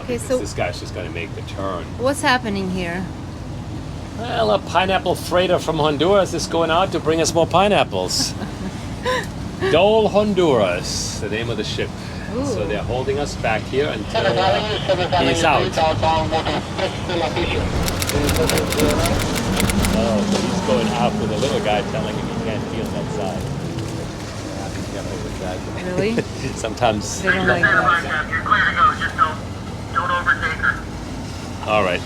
Okay, because so this guy's just going to make the turn. what's happening here? Well, a pineapple freighter from Honduras is going out to bring us more pineapples. Dole, Honduras, the name of the ship. Ooh. So they're holding us back here until he's out. Oh, so he's going out with a little guy telling him he can't be on that side. Yeah, be careful with that. Really? Sometimes. They don't like that. You're clear to go, just don't overtake her. All right.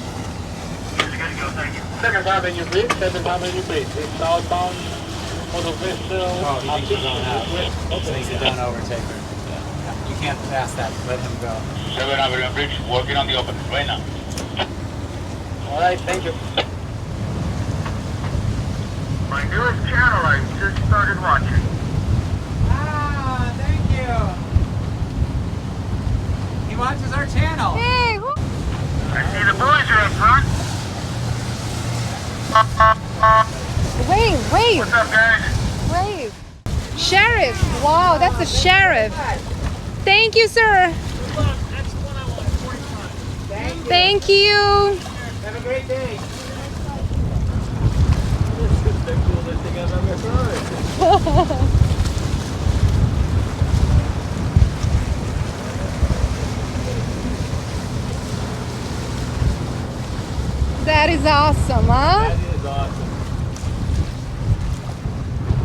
You're good to go, thank you. Second time in your breathe, second time in your breathe. It's outbound for the vessel. Oh, he thinks you don't have. Thinks you don't overtake her. You can't pass that. Let him go. 7 Avenue Bridge, working on the open right now. All right, thank you. My newest channel I just started watching. Ah, thank you. He watches our channel. Hey, I see the boys are up front. wave, What's up, guys? wave. Sheriff. Wow, that's the sheriff. Thank you, sir. Thank you. Have a great day. That is awesome, huh? That is awesome.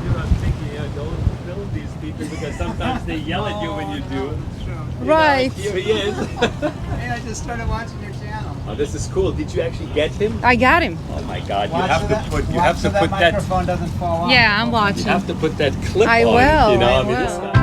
You're not thinking, don't film these people because sometimes they yell at you when you do. Right. Here he is. Hey, I just started watching your channel. Oh, this is cool. Did you actually get him? I got him. Oh my God! You Watch have so to that- put. You watch have so to put that. microphone doesn't fall off. Yeah, I'm You watching. have to put that clip I on. will, You know, I mean, it's will. not-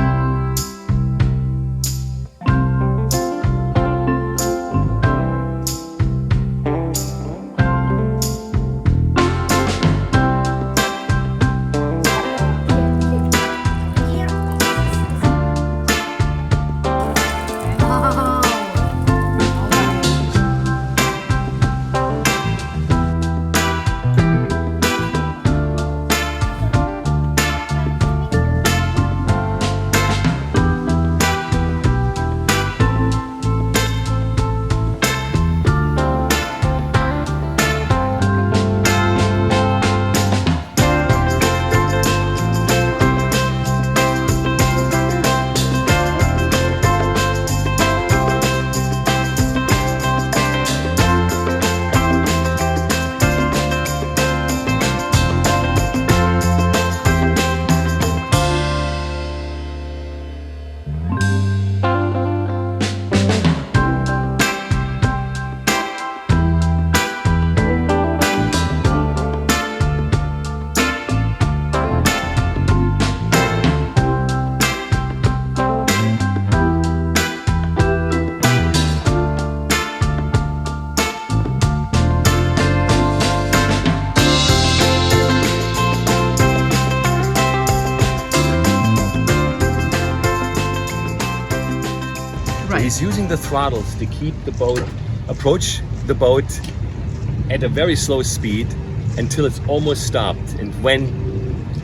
He's using the throttles to keep the boat, approach the boat at a very slow speed until it's almost stopped. And when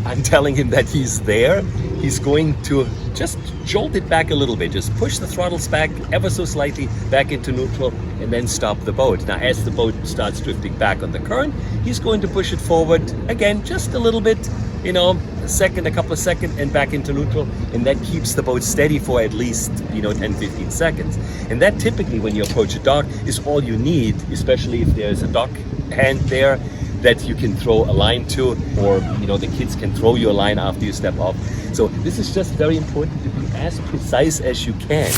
I'm telling him that he's there, he's going to just jolt it back a little bit. Just push the throttles back ever so slightly back into neutral and then stop the boat. Now, as the boat starts drifting back on the current, he's going to push it forward again, just a little bit, you know, a couple of seconds and back into neutral. And that keeps the boat steady for at least, 10-15 seconds. And that typically, when you approach a dock, is all you need, especially if there's a dock hand there that you can throw a line to, or the kids can throw you a line after you step off. So this is just very important to be as precise as you can.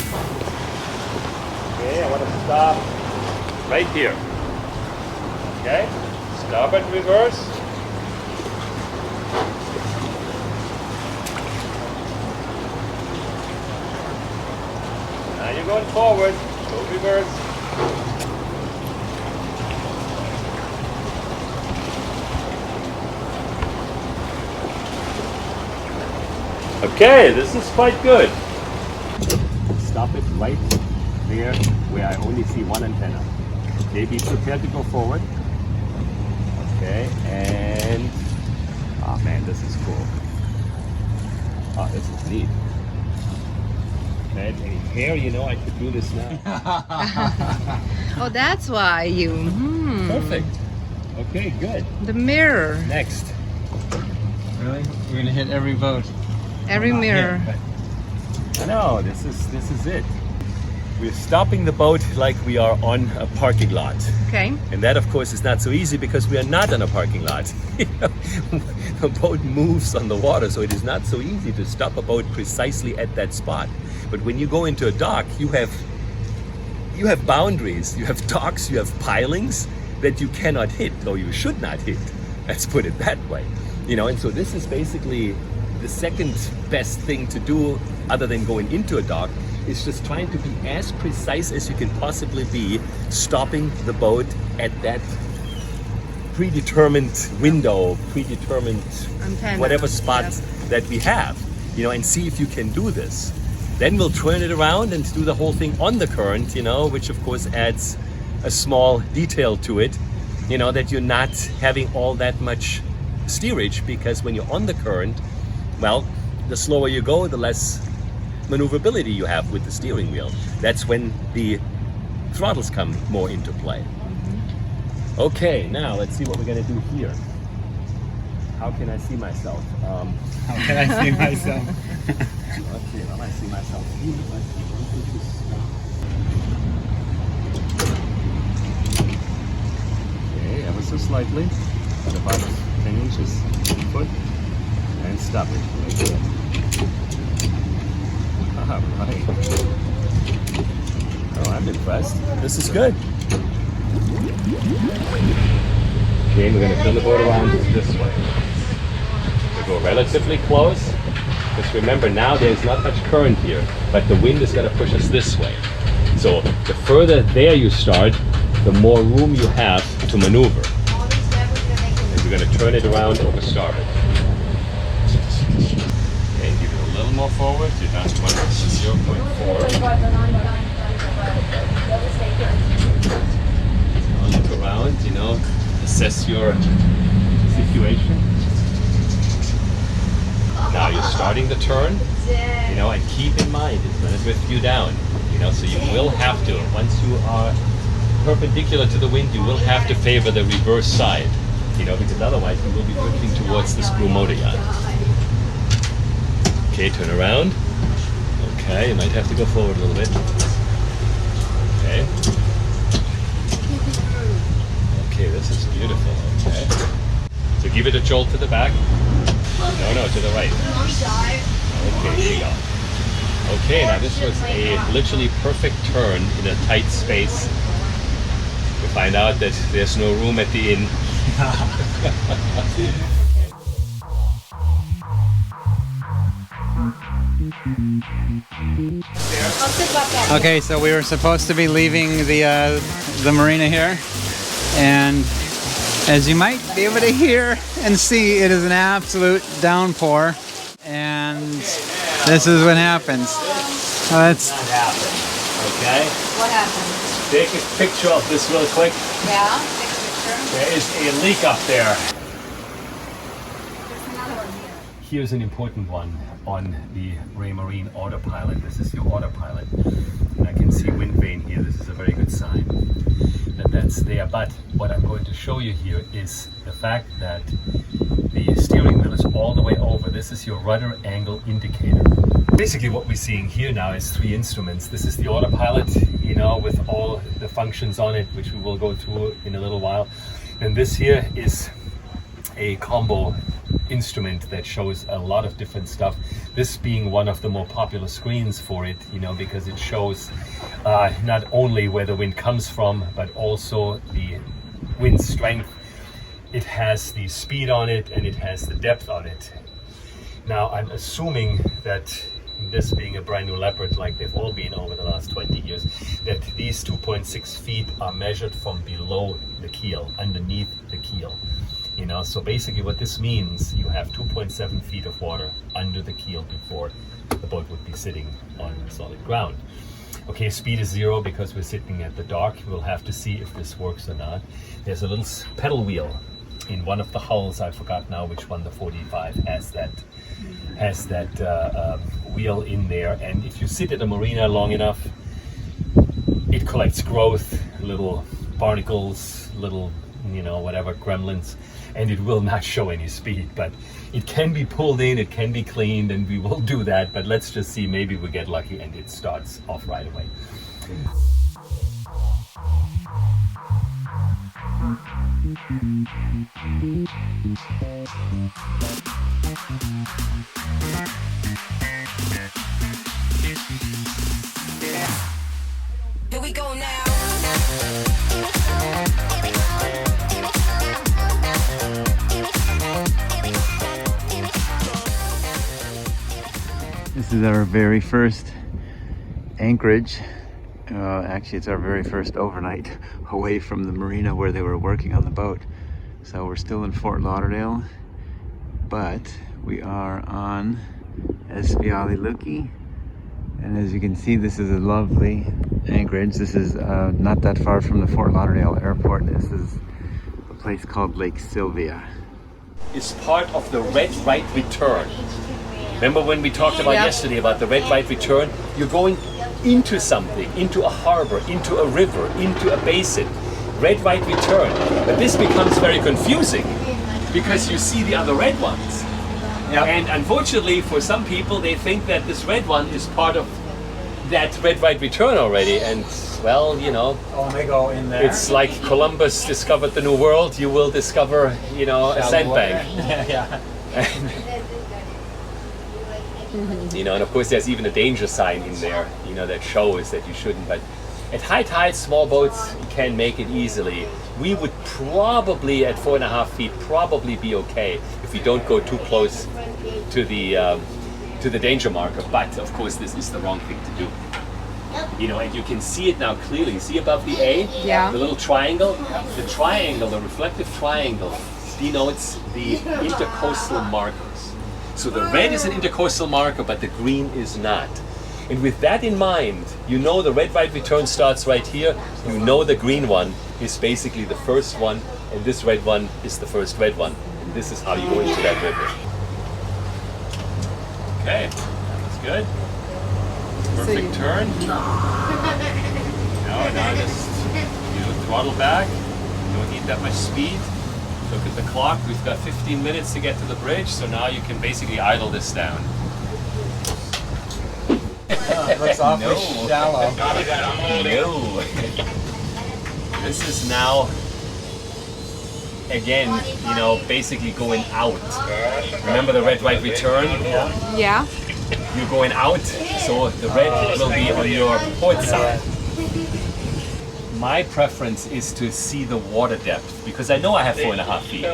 Okay, I want to stop right here. Okay, starboard reverse. Now you're going forward, go reverse. Okay, this is quite good. Stop it right there where I only see one antenna. Okay, be prepared to go forward. Okay, and oh man, this is cool. Oh, this is neat. had any hair, you know, I could do this now. Oh, that's why you. Perfect. Okay, good. The mirror. Next. Really? We're gonna hit every boat. Every Not mirror. yet, but- No, this is it. We're stopping the boat like we are on a parking lot. Okay. And that, of course, is not so easy because we are not on a parking lot. The boat moves on the water, so it is not so easy to stop a boat precisely at that spot. But when you go into a dock, you have boundaries, you have docks, you have pilings that you cannot hit, or you should not hit. Let's put it that way. You know, and so this is basically the second best thing to do, other than going into a dock, is just trying to be as precise as you can possibly be, stopping the boat at that predetermined window, predetermined Antenna. whatever spots that we have, you know, and see if you can do this. Then we'll turn it around and do the whole thing on the current, you know, which of course adds a small detail to it, you know, that you're not having all that much steerage, because when you're on the current, well, the slower you go, the less maneuverability you have with the steering wheel. That's when the throttles come more into play. Okay, now let's see what we're gonna do here. How can I see myself? How can I see myself? Okay, well, I see myself here. Let's see, one, two, three, stop. Okay, ever so slightly, about 10 inches, foot, and stop it. Right there. All right. Oh, I'm impressed. This is good. Okay, we're going to turn the boat around this way. We go relatively close, because remember now there's not much current here, but the wind is going to push us this way. So the further there you start, the more room you have to maneuver. And we're going to turn it around over starboard. And give it a little more forward. You're down to 0.4. Look around, you know, assess your situation. Now you're starting the turn, you know, and keep in mind it's going to drift you down, you know, so you will have to, once you are perpendicular to the wind, you will have to favor the reverse side, you know, because otherwise you will be drifting towards the screw motor yacht. Okay, turn around. Okay, you might have to go forward a little bit. Okay. Okay, this is beautiful. Okay. So give it a jolt to the back. No, to the right. Okay, here you go. Okay, now this was a literally perfect turn in a tight space. We find out that there's no room at the inn. Okay, so we were supposed to be leaving the marina here, and as you might be able to hear and see, it is an absolute downpour, and this is what happens. Let's Not happen. Okay? What happened? Take a picture of this real quick. Yeah, take a picture. There is a leak up there. There's another one here. Here's an important one on the Raymarine Autopilot. This is your Autopilot. And I can see wind vane here. This is a very good sign that that's there. But what I'm going to show you here is the fact that the steering wheel is all the way over. This is your rudder angle indicator. Basically what we're seeing here now is three instruments. This is the Autopilot, you know, with all the functions on it, which we will go through in a little while. And this here is a combo instrument that shows a lot of different stuff. This being one of the more popular screens for it, you know, because it shows not only where the wind comes from, but also the wind strength. It has the speed on it and it has the depth on it. Now I'm assuming that this being a brand new Leopard, like they've all been over the last 20 years, that these 2.6 feet are measured from below the keel, underneath the keel. You know, so basically what this means, you have 2.7 feet of water under the keel before the boat would be sitting on solid ground. Okay, speed is 0 because we're sitting at the dock. We'll have to see if this works or not. There's a little pedal wheel in one of the hulls. I forgot now which one. The 45 has that wheel in there, and if you sit at a marina long enough, it collects growth, little barnacles, little whatever gremlins, and it will not show any speed. But it can be pulled in, it can be cleaned, and we will do that. But let's just see, maybe we get lucky and it starts off right away. Here we go now. This is our very first anchorage. Actually, it's our very first overnight away from the marina where they were working on the boat. So we're still in Fort Lauderdale, but we are on OliLuki. And as you can see, this is a lovely anchorage. This is not that far from the Fort Lauderdale airport. This is a place called Lake Sylvia. Is part of the red right return. Remember when we talked about yesterday about the red right return? You're going into something, into a harbor, into a river, into a basin. Red right return. But this becomes very confusing because you see the other red ones. Yep. And unfortunately for some people, they think that this red one is part of that red right return already. And well, Oh, they go in there. it's like Columbus discovered the new world. You will discover, a sandbank. Yeah. And of course there's even a danger sign in there, that shows that you shouldn't. But at high tide, small boats can make it easily. We would probably, at 4.5 feet, probably be okay if we don't go too close to the danger marker. But of course, this is the wrong thing to do. And you can see it now clearly. See above the A? Yeah. The little triangle? The triangle, the reflective triangle, denotes the intercoastal markers. So the red is an intercoastal marker, but the green is not. And with that in mind, the red right return starts right here. The green one is basically the first one, and this red one is the first red one. And this is how you go into that river. Okay, that was good. Perfect turn. Now just throttle back. Don't need that much speed. Look at the clock. We've got 15 minutes to get to the bridge, so now you can basically idle this down. It looks awfully shallow. No. This is now, again, basically going out. Remember the red right return? Yeah. You're going out, so the red will be on your port side. My preference is to see the water depth, because I know I have 4.5 feet.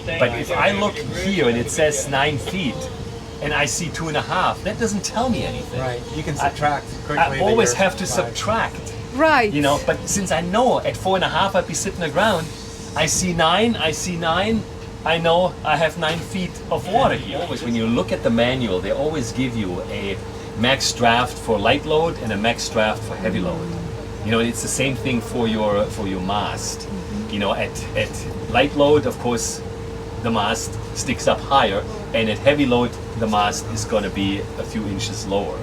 But if I look here and it says 9 feet, and I see 2.5, that doesn't tell me anything. Right, you can subtract quickly. I always have to subtract. Right. But since I know at 4.5 I'd be sitting the ground, I see 9, I know I have 9 feet of water here. Always, when you look at the manual, they always give you a max draft for light load and a max draft for heavy load. It's the same thing for your mast. At light load, of course, the mast sticks up higher, and at heavy load, the mast is going to be a few inches lower.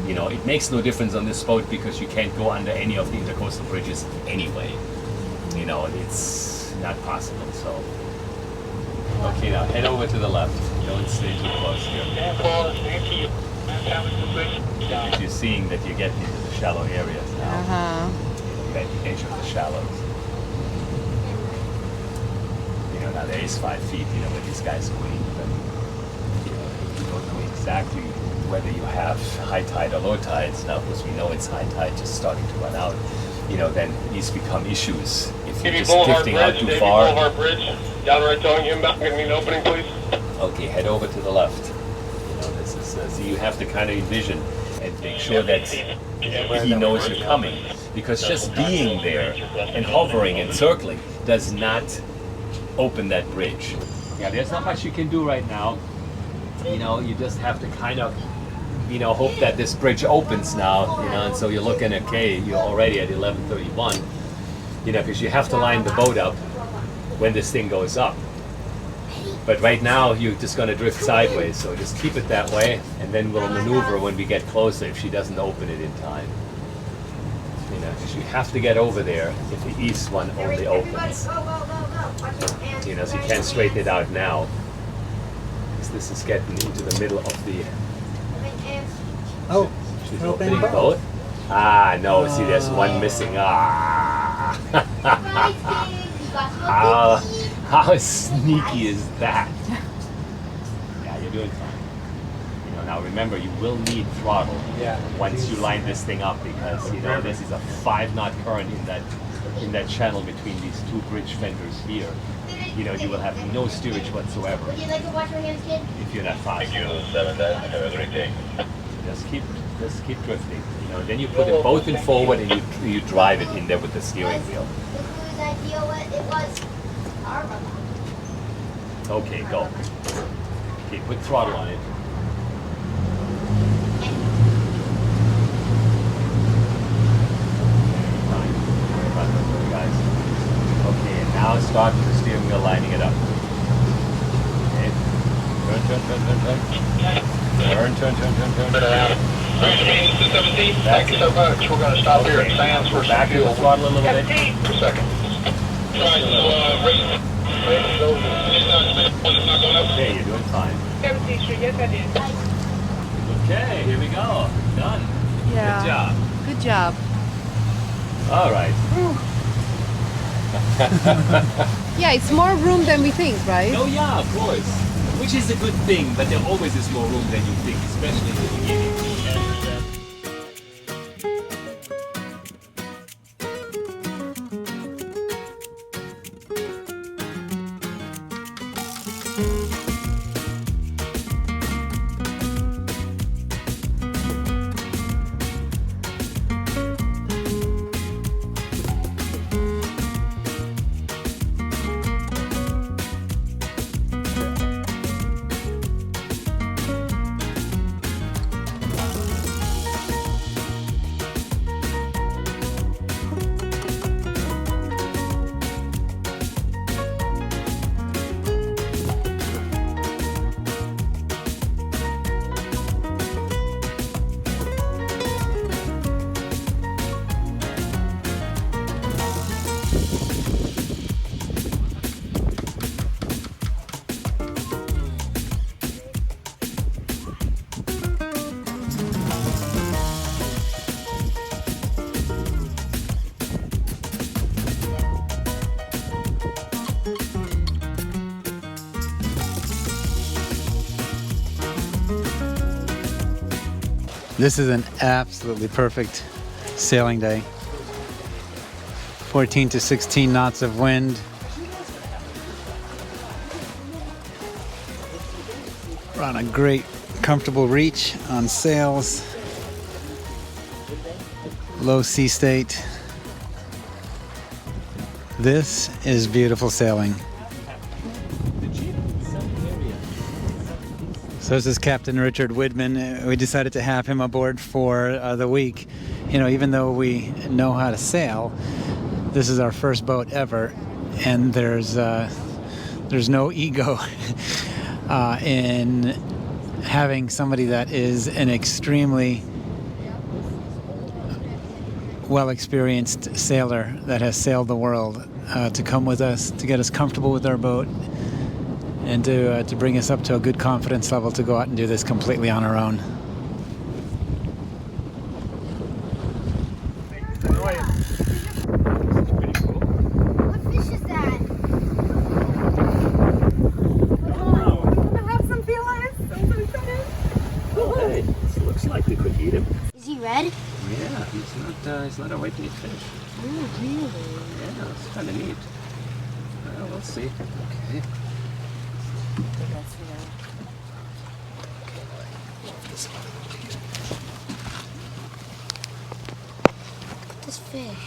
It makes no difference on this boat because you can't go under any of the intercoastal bridges anyway. It's not possible. So, okay, now head over to the left. Don't stay too close here. You're seeing that you're getting into the shallow areas now. At the edge of the shallows. Now there is 5 feet, where these guys queen, but you don't know exactly whether you have high tide or low tides. Now, because we know it's high tide just starting to run out, then these become issues. If you're just drifting out too far. Boulevard Bridge, down right on you, give me an opening, please. Okay, head over to the left. This is so you have to kind of envision and make sure that he knows you're coming, because just being there and hovering and circling does not open that bridge. Yeah, there's not much you can do right now. You just have to kind of, hope that this bridge opens now, and so you're looking at, okay, you're already at 11:31, because you have to line the boat up when this thing goes up. But right now you're just going to drift sideways, so just keep it that way, and then we'll maneuver when we get closer if she doesn't open it in time. You know, 'cause you have to get over there if the east one only opens. You know, so you can't straighten it out now. Because this is getting into the middle of the... Oh, She's opening both? Ah, no, see, there's one missing. Ah! How sneaky is that? Yeah, you're doing fine. You know, now remember, you will need throttle once you line this thing up, because you know this is a 5-knot current in that channel between these two bridge fenders here. You know, you will have no steerage whatsoever Would you like to wash your hands, kid? if you're not fast. Thank you, 7 Have a great day. Just keep drifting. You know, then you put it both in forward and you drive it in there with the steering wheel. The cruise idea, what it was our Okay, go. Okay, put throttle on it. Fine. Guys. Okay, and now start with the steering wheel lining it up. Okay. Turn. Turn. Thank you so much. We're going to stop here at Sam's for some Back to the fuel. throttle a little bit. For a second. Okay, you're doing fine. Okay, here we go. Done. Yeah. Good job. Good job. All right. Yeah, it's more room than we think, right? Oh yeah, of course. Which is a good thing, but there always is more room than you think, especially in the beginning. This is an absolutely perfect sailing day. 14 to 16 knots of wind. We're on a great, comfortable reach on sails. Low sea state. This is beautiful sailing. So this is Captain Richard Widmann. We decided to have him aboard for the week. You know, even though we know how to sail, this is our first boat ever, and there's no ego in having somebody that is an extremely well-experienced sailor that has sailed the world to come with us, to get us comfortable with our boat, and to bring us up to a good confidence level to go out and do this completely on our own. What fish is that? Have some feelings. Hey, it looks like we could eat him. Is he red? Yeah, he's not a white meat fish. Oh, really? Yeah, it's kind of neat. We'll see. Okay. This fish.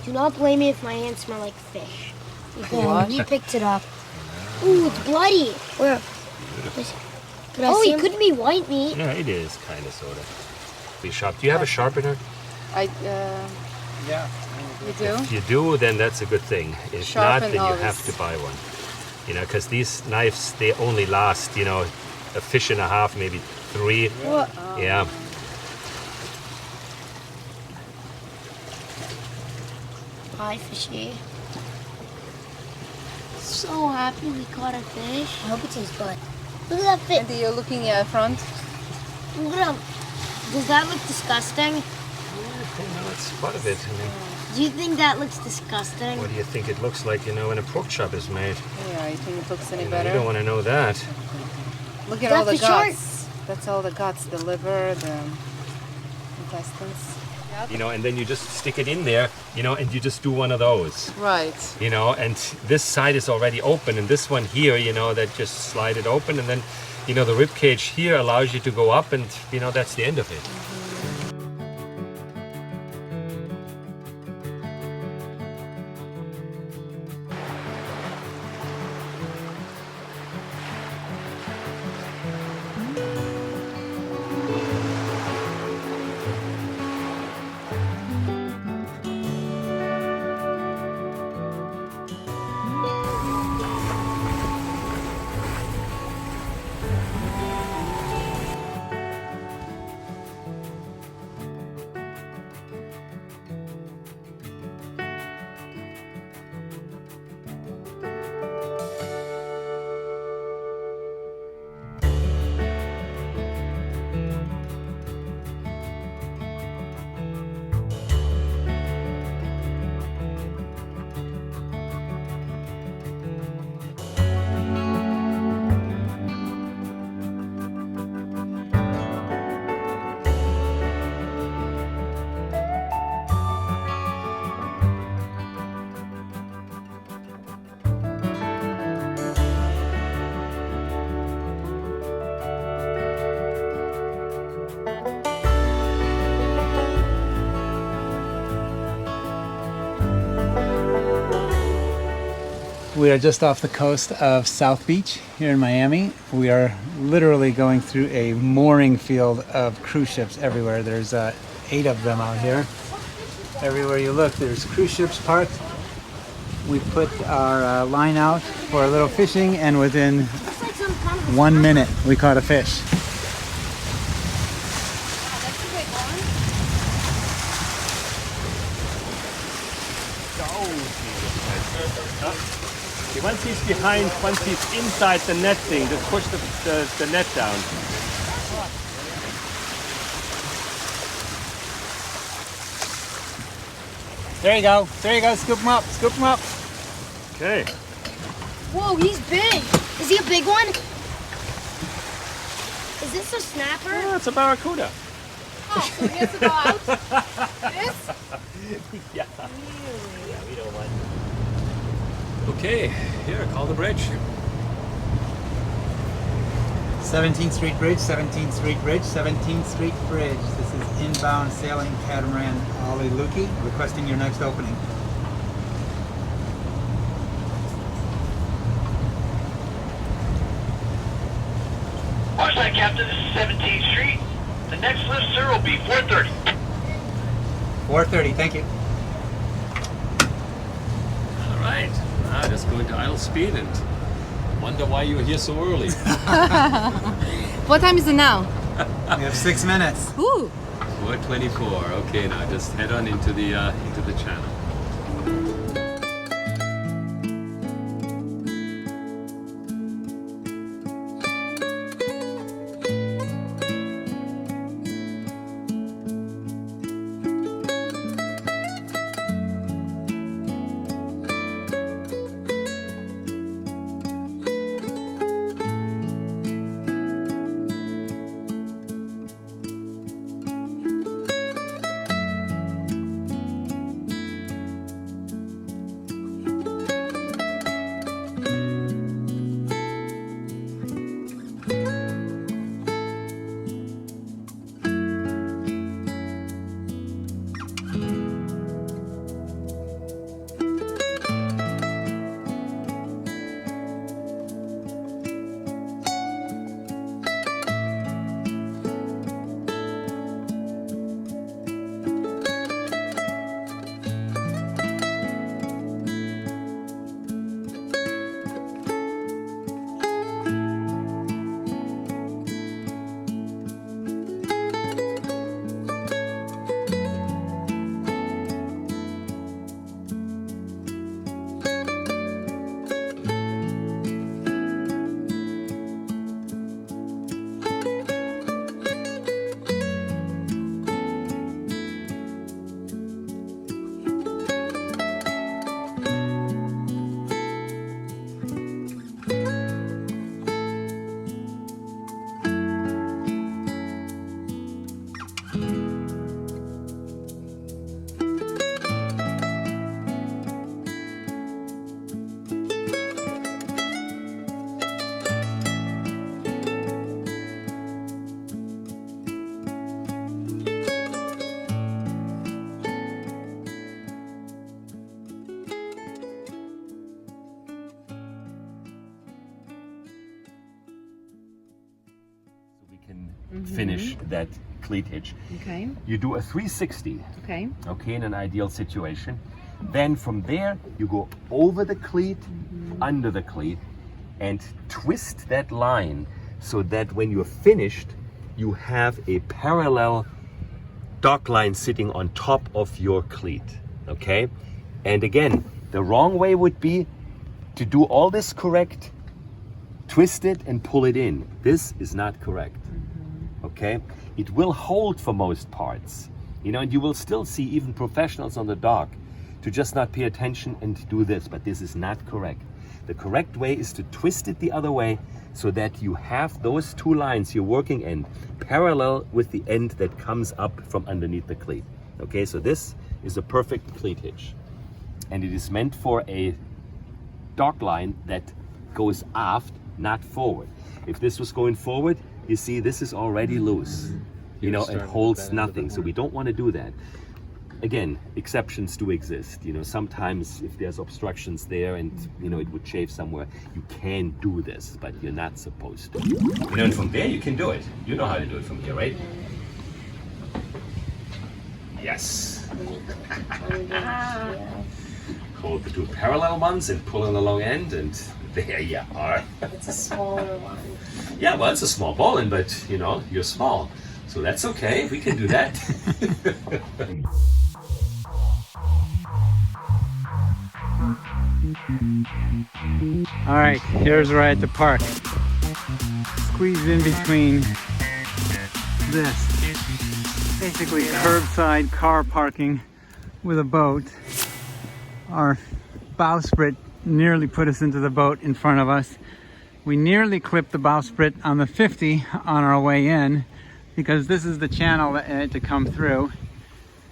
Do not blame me if my hands smell like fish. What? You picked it up. Ooh, it's bloody. Where? Oh, it could be white meat. Yeah, it is kind of, sort of. Be sharp. Do you have a sharpener? I Yeah. You do? If you do, then that's a good thing. If Sharpen not, then you always. have to buy one. You know, because these knives, they only last, you know, a fish and a half, maybe 3. What? Oh. Yeah. Hi, fishy. So happy we caught a fish. I hope it tastes good. Look at that fish. And you're looking at front? Look at him. Does that look disgusting? No, it's part of it. I mean, Do you think that looks disgusting? what do you think it looks like, you know, when a pork chop is made? Yeah, you think it looks any You know, you better? don't want to know that. Look at That all the fish heart. guts. That's all the guts, the liver, the intestines. You know, and then you just stick it in there, you know, and you just do one of those. Right. You know, and this side is already open, and this one here, you know, that just slide it open, and then, you know, the rib cage here allows you to go up, and you know, that's the end of it. We are just off the coast of South Beach here in Miami. We are literally going through a mooring field of cruise ships everywhere. There's 8 of them out here. Everywhere you look, there's cruise ships parked. We put our line out for a little fishing, and within Looks like some kind of 1 minute, we caught a fish. That's a big one. Once he's behind, once he's inside the net thing, just push the net down. There you go. There you go. Scoop him up. Scoop him up. Okay. Whoa, he's big. Is he a big one? Is this a snapper? Oh, it's a barracuda. Oh, so he has to go out? This? Yeah. Yeah, we don't want. Okay, here, call the bridge. 17th Street Bridge, 17th Street Bridge, 17th Street Bridge. This is inbound sailing catamaran OliLuki, requesting your next opening. Watch that, Captain. This is 17th Street. The next lift, sir, will be 4:30. 4:30, thank you. All right. Now just go into idle speed and wonder why you were here so early. What time is it now? We have 6 minutes. Ooh. 4:24. Okay, now just head on into the channel. finish that cleat hitch. Okay. You do a 360, Okay. okay, in an ideal situation. Then from there, you go over the cleat, under the cleat, and twist that line so that when you're finished, you have a parallel dock line sitting on top of your cleat, okay? And again, the wrong way would be to do all this correct, twist it and pull it in. This is not correct, okay? It will hold for most parts, you know, and you will still see even professionals on the dock to just not pay attention and do this, but this is not correct. The correct way is to twist it the other way so that you have those two lines, your working end, parallel with the end that comes up from underneath the cleat. Okay, so this is a perfect cleat hitch. And it is meant for a dock line that goes aft, not forward. If this was going forward, you see this is already loose. You know, it holds nothing, so we don't want to do that. Again, exceptions do exist. You know, sometimes if there's obstructions there and, you know, it would chafe somewhere, you can do this, but you're not supposed to. You know, and from there you can do it. You know how to do it from here, right? Yes. Hold the two parallel ones and pull on the long end, and there you are. It's a smaller one. Yeah, well, it's a small bowline, but, you know, you're small. So that's okay. We can do that. All right, here's where I had to park. Squeezed in between this, basically curbside car parking with a boat. Our bowsprit nearly put us into the boat in front of us. We nearly clipped the bowsprit on the 50 on our way in because this is the channel that had to come through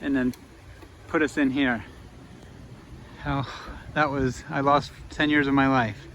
and then put us in here. Oh, that was, I lost 10 years of my life.